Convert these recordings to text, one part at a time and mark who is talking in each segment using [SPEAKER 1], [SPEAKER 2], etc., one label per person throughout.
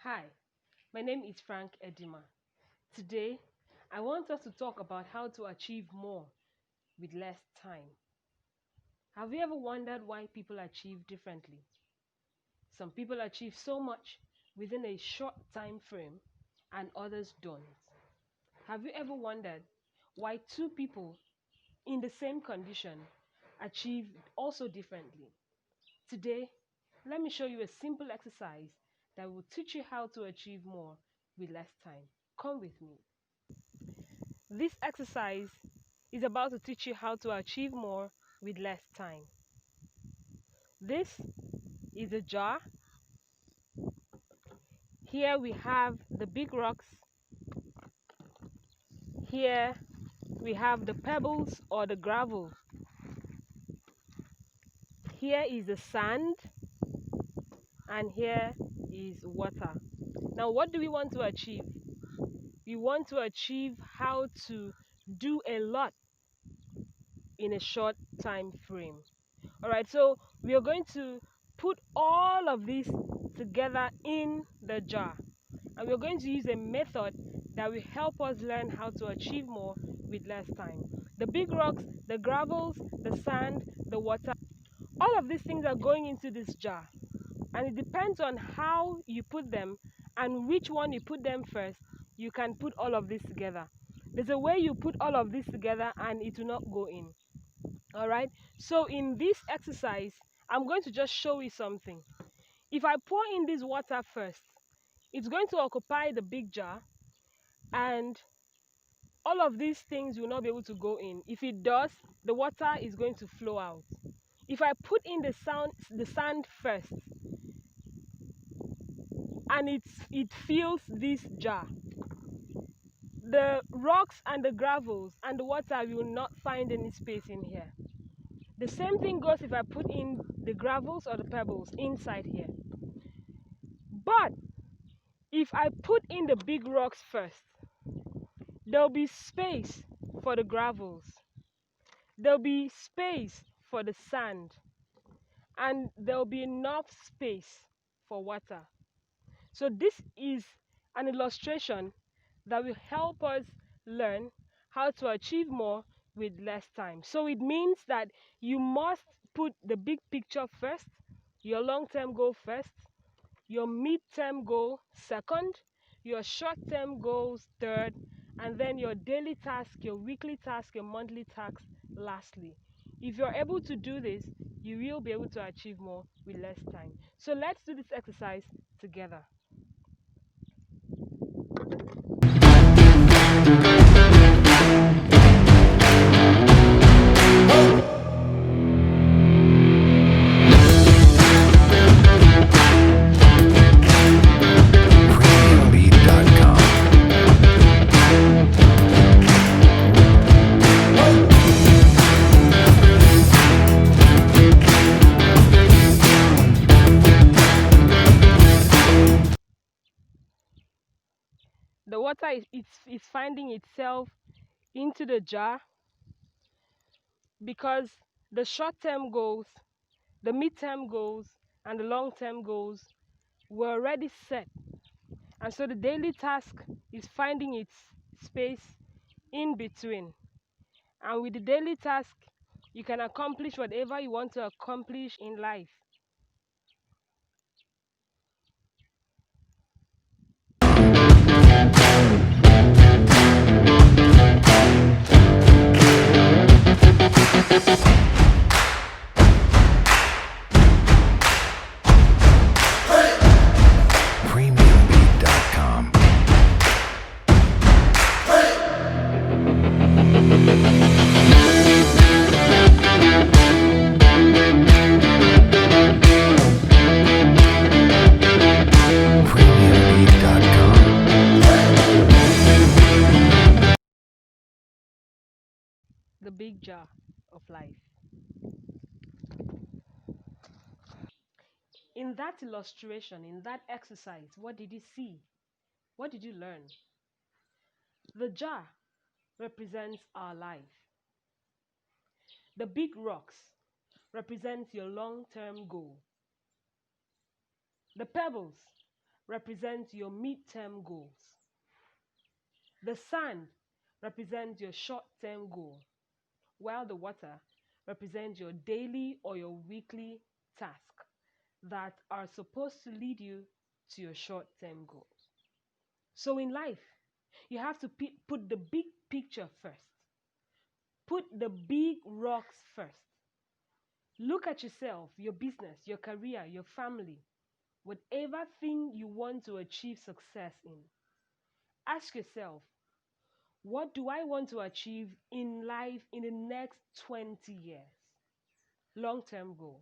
[SPEAKER 1] Hi, my name is Frank Edima. Today, I want us to talk about how to achieve more with less time. Have you ever wondered why people achieve differently? Some people achieve so much within a short time frame and others don't. Have you ever wondered why two people in the same condition achieve also differently? Today, let me show you a simple exercise that will teach you how to achieve more with less time. Come with me. This exercise is about to teach you how to achieve more with less time. This is a jar. Here we have the big rocks. Here we have the pebbles or the gravel. Here is the sand, and here is water. Now, what do we want to achieve? We want to achieve how to do a lot in a short time frame. All right, so we are going to put all of this together in the jar, and we're going to use a method that will help us learn how to achieve more with less time. The big rocks, the gravels, the sand, the water, all of these things are going into this jar, and it depends on how you put them and which one you put them first. You can put all of this together. There's a way you put all of this together and it will not go in. All right, so in this exercise I'm going to just show you something. If I pour in this water first, it's going to occupy the big jar, and all of these things will not be able to go in. If it does, the water is going to flow out. If I put in the sand first, and it fills this jar, the rocks and the gravels and the water will not find any space in here. The same thing goes if I put in the gravels or the pebbles inside here. But if I put in the big rocks first, there'll be space for the gravels, there'll be space for the sand, and there'll be enough space for water. So this is an illustration that will help us learn how to achieve more with less time. So it means that you must put the big picture first, your long-term goal first, your mid-term goal second, your short-term goals third, and then your daily task, your weekly task, your monthly task lastly. If you're able to do this, you will be able to achieve more with less time. So let's do this exercise together. The water is finding itself into the jar because the short-term goals, the mid-term goals, and the long-term goals were already set. And so the daily task is finding its space in between. And with the daily task, you can accomplish whatever you want to accomplish in life.
[SPEAKER 2] Premiumbeat.com. Premiumbeat.com.
[SPEAKER 1] The big jar of life. In that illustration, in that exercise, what did you see? What did you learn? The jar represents our life. The big rocks represents your long-term goal. The pebbles represents your midterm goals. The sand represents your short-term goal, while the water represents your daily or your weekly task that are supposed to lead you to your short-term goals. So in life, you have to put the big picture first. Put the big rocks first. Look at yourself, your business, your career, your family, whatever thing you want to achieve success in. Ask yourself, what do I want to achieve in life in the next 20 years? Long-term goal.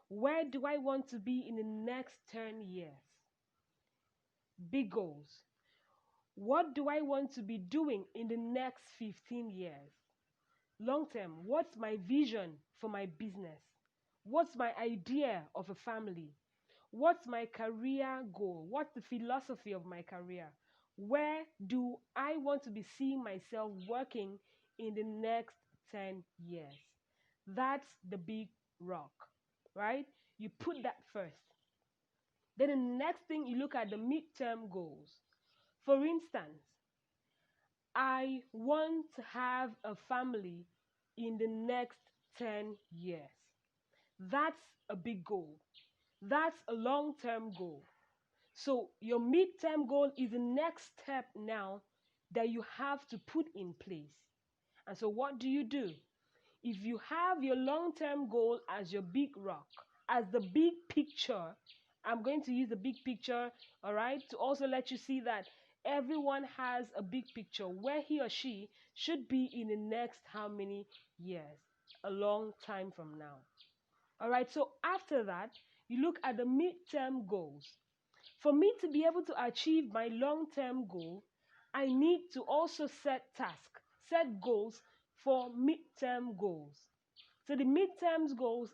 [SPEAKER 1] Where do I want to be in the next 10 years? Big goals. What do I want to be doing in the next 15 years? Long term, what's my vision for my business? What's my idea of a family? What's my career goal? What's the philosophy of my career? Where do I want to be seeing myself working in the next 10 years? That's the big rock, right? You put that first. Then the next thing, you look at the midterm goals. For instance, I want to have a family in the next 10 years. That's a big goal. That's a long-term goal. So your midterm goal is the next step now that you have to put in place. And so what do? If you have your long-term goal as your big rock, as the big picture, I'm going to use the big picture, all right, to also let you see that everyone has a big picture where he or she should be in the next how many years? A long time from now. All right, so after that, you look at the midterm goals. For me to be able to achieve my long-term goal, I need to also set goals for midterm goals. So the midterm goals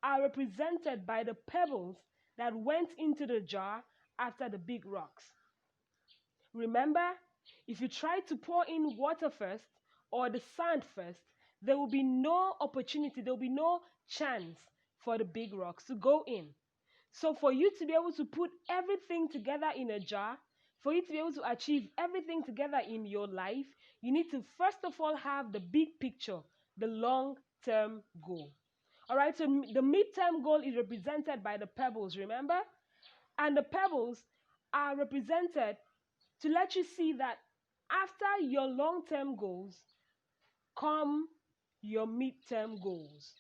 [SPEAKER 1] are represented by the pebbles that went into the jar after the big rocks. Remember, if you try to pour in water first or the sand first, there will be no opportunity, there will be no chance for the big rocks to go in. So for you to be able to put everything together in a jar, for you to be able to achieve everything together in your life, you need to first of all have the big picture, the long-term goal. All right, so the midterm goal is represented by the pebbles, remember? And the pebbles are represented to let you see that after your long-term goals come your midterm goals.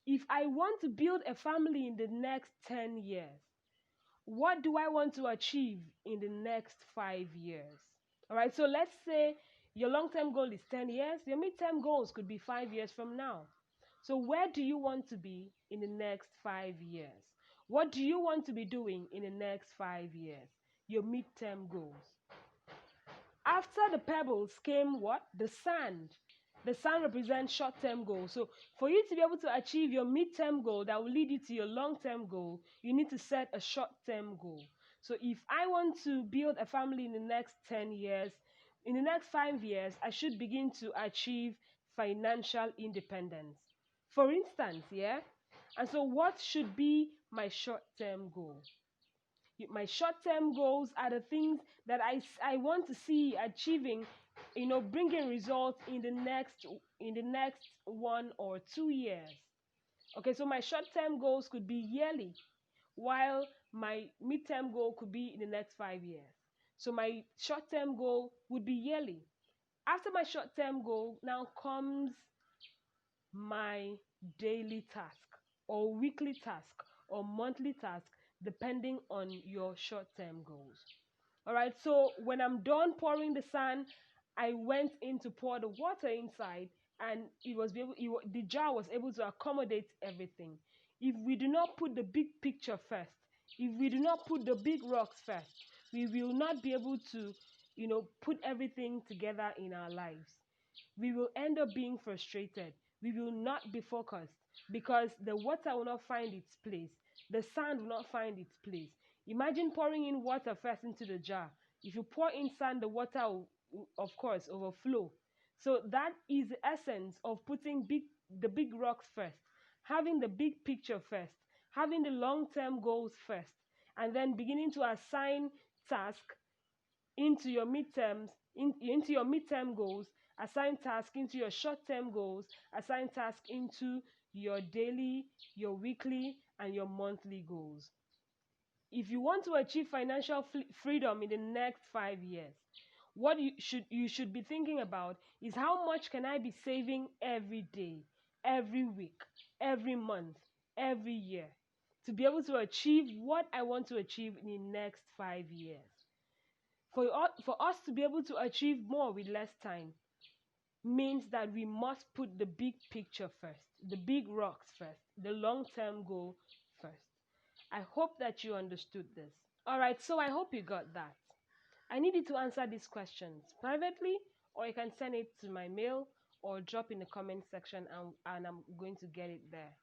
[SPEAKER 1] If I want to build a family in the next 10 years, what do I want to achieve in the next 5 years? All right, so let's say your long-term goal is 10 years. Your midterm goals could be 5 years from now. So where do you want to be in the next 5 years? What do you want to be doing in the next 5 years? Your midterm goals. After the pebbles came what? The sand. The sand represents short-term goals. So for you to be able to achieve your midterm goal that will lead you to your long-term goal, you need to set a short-term goal. So if I want to build a family in the next 10 years, in the next 5 years, I should begin to achieve financial independence. For instance, yeah? And so what should be my short-term goal? My short-term goals are the things that I want to see achieving, bringing results in the next 1 or 2 years. Okay, so my short-term goals could be yearly, while my midterm goal could be in the next 5 years. So my short-term goal would be yearly. After my short-term goal now comes my daily task or weekly task or monthly task, depending on your short-term goals. All right, so when I'm done pouring the sand, I went in to pour the water inside, and the jar was able to accommodate everything. If we do not put the big picture first, if we do not put the big rocks first, we will not be able to, put everything together in our lives. We will end up being frustrated. We will not be focused because the water will not find its place. The sand will not find its place. Imagine pouring in water first into the jar. If you pour in sand, the water will, of course, overflow. So that is the essence of putting the big rocks first, having the big picture first, having the long-term goals first, and then beginning to assign tasks into your midterms, into your midterm goals, assign tasks into your short-term goals, assign tasks into your daily, your weekly, and your monthly goals. If you want to achieve financial freedom in the next 5 years, what you should be thinking about is how much can I be saving every day, every week, every month, every year, to be able to achieve what I want to achieve in the next 5 years. For us to be able to achieve more with less time means that we must put the big picture first, the big rocks first, the long-term goal first. I hope that you understood this. All right, so I hope you got that. I need you to answer these questions privately, or you can send it to my mail or drop in the comment section, and I'm going to get it there.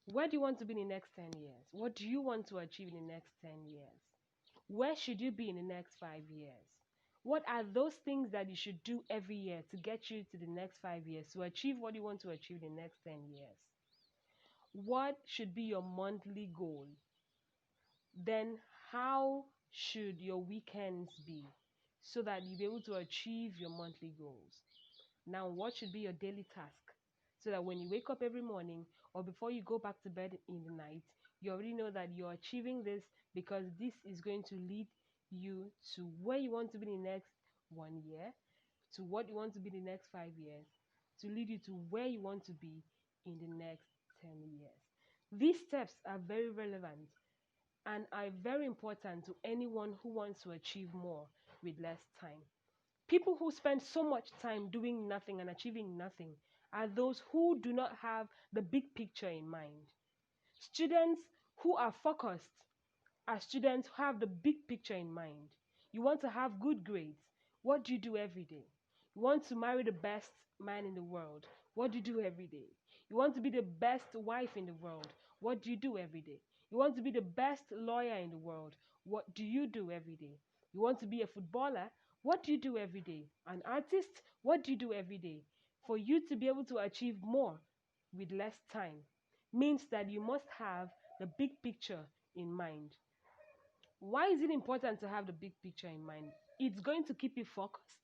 [SPEAKER 1] Where do you want to be in the next 10 years? What do you want to achieve in the next 10 years? Where should you be in the next 5 years? What are those things that you should do every year to get you to the next 5 years, to achieve what you want to achieve in the next 10 years? What should be your monthly goal? Then how should your weekends be so that you'll be able to achieve your monthly goals? Now, what should be your daily task so that when you wake up every morning or before you go back to bed in the night, you already know that you're achieving this, because this is going to lead you to where you want to be in the next 1 year, to what you want to be in the next 5 years, to lead you to where you want to be in the next 10 years. These steps are very relevant and are very important to anyone who wants to achieve more with less time. People who spend so much time doing nothing and achieving nothing are those who do not have the big picture in mind. Students who are focused are students who have the big picture in mind. You want to have good grades. What do you do every day? You want to marry the best man in the world. What do you do every day? You want to be the best wife in the world. What do you do every day? You want to be the best lawyer in the world. What do you do every day? You want to be a footballer. What do you do every day? An artist. What do you do every day? For you to be able to achieve more with less time means that you must have the big picture in mind. Why is it important to have the big picture in mind? It's going to keep you focused.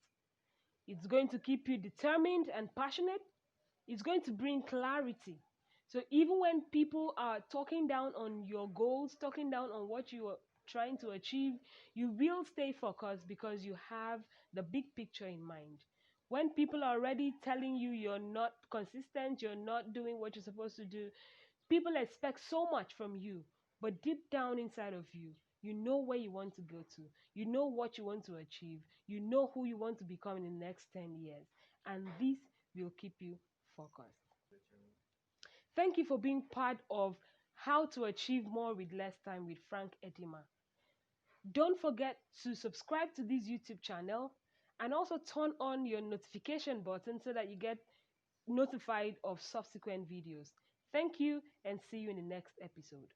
[SPEAKER 1] It's going to keep you determined and passionate. It's going to bring clarity. So even when people are talking down on your goals, talking down on what you are trying to achieve, you will stay focused because you have the big picture in mind. When people are already telling you you're not consistent, you're not doing what you're supposed to do, people expect so much from you, but deep down inside of you, you know where you want to go to. You know what you want to achieve. You know who you want to become in the next 10 years. And this will keep you focused. Thank you for being part of How to Achieve More with Less Time with Frank Edima. Don't forget to subscribe to this YouTube channel and also turn on your notification button so that you get notified of subsequent videos. Thank you, and see you in the next episode.